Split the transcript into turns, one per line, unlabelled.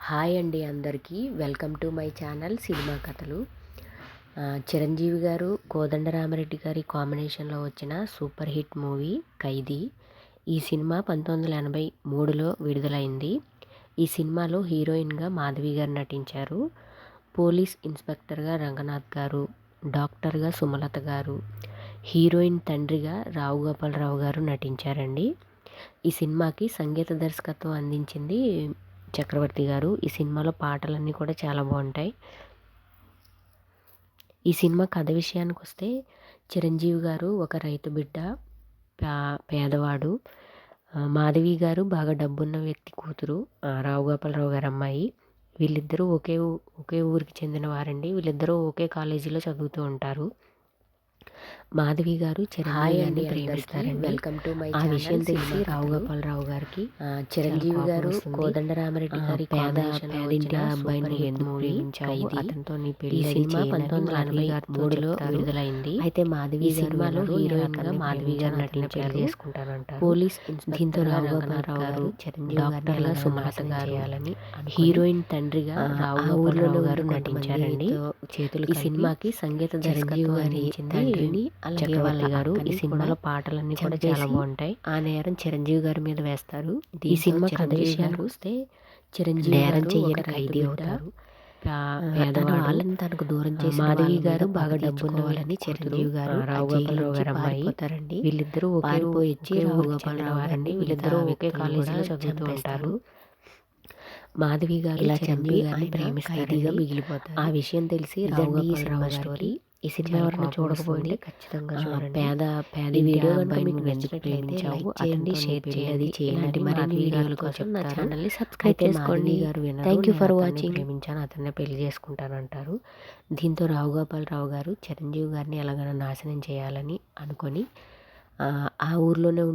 Hi అండి అందరికీ. Welcome to my channel cinema కథలు. చిరంజీవి గారు, కోదండరామిరెడ్డి గారి కాంబినేషన్లో వచ్చిన సూపర్ హిట్ మూవీ 'ఖైదీ'. ఈ సినిమా 1983లో విడుదలైంది. ఈ సినిమాలో హీరోయిన్గా మాధవి గారు నటించారు. పోలీస్ ఇన్స్పెక్టర్గా రంగనాథ్ గారు, డాక్టర్గా సుమలత గారు, హీరోయిన్ తండ్రిగా రావు గోపాలరావు గారు నటించారండి. ఈ సినిమాకి సంగీత దర్శకత్వం అందించింది చక్రవర్తి గారు. ఈ సినిమాలో పాటలన్నీ కూడా చాలా బాగుంటాయి. ఈ సినిమా కథ విషయానికి వస్తే, చిరంజీవి గారు ఒక రైతు బిడ్డ, పేదవాడు. మాధవి గారు బాగా డబ్బున్న వ్యక్తి కూతురు, రావు గోపాలరావు గారు అమ్మాయి. వీళ్ళిద్దరూ ఒకే ఊరికి చెందిన వారండి. వీళ్ళిద్దరూ ఒకే కాలేజీలో చదువుతూ ఉంటారు. మాధవి గారు చిరంజీవి గారిని ప్రేమిస్తారండి. Welcome to my channel. ఆ విషయం తెలిసి రావు గోపాలరావు గారికి చిరంజీవి గారు కోదండరామిరెడ్డి గారి పేదింటి అబ్బాయిని ఎందుకు ప్రేమించావు, అతనితో నీ పెళ్లి సినిమా 1983లో విడుదలైంది. అయితే మాధవి సినిమాలో హీరోయిన్ గా మాధవి గారు నటించారు. చేసుకుంటానంటారు పోలీస్. దీంతో రావు గోపాలరావు గారు డాక్టర్గా సుమలత గారు, హీరోయిన్ తండ్రిగా రావు గోపాలరావు గారు నటించారండి. చేతులు ఈ సినిమాకి సంగీత దర్శకత్వం అందించింది చక్రవర్తి గారు. ఈ సినిమాలో పాటలన్నీ కూడా చాలా బాగుంటాయి. ఆ నేరం చిరంజీవి గారి మీద వేస్తారు. ఈ సినిమా కథ విషయానికి వస్తే, చిరంజీవి నేరం చెయ్యని ఖైదీ అవుతారు. వాళ్ళని తనకు దూరం చేసి మాధవి గారు బాగా డబ్బున్న వాళ్ళని చిరంజీవి గారు రావు గోపాలరావు గారు అమ్మాయి పోతారండి. వీళ్ళిద్దరూ పారిపోయి వచ్చి రావు గోపాలరావు గారండి. వీళ్ళిద్దరూ ఒకే కాలేజీలో చదువుతూ ఉంటారు. మాధవి గారు ఇలా చిరంజీవి గారిని ప్రేమిస్తారుగా మిగిలిపోతారు. ఆ విషయం తెలిసి రావు గోపాలరావు స్టోరీ. ఈ సినిమా ఎవరైనా చూడకపోతే ఖచ్చితంగా చూడండి. పేద వీడియో కనుక మీకు నచ్చినట్లయితే లైక్ చేయండి, షేర్ చేయండి. ఇలాంటి మరిన్ని వీడియోల కోసం నా ఛానల్ని సబ్స్క్రైబ్ చేసుకోండి. Thank you for watching. ప్రేమించాను, అతన్నే పెళ్లి చేసుకుంటానంటారు. దీంతో రావు గోపాలరావు గారు చిరంజీవి గారిని ఎలాగైనా నాశనం చేయాలని అనుకొని ఆ ఊర్లోనే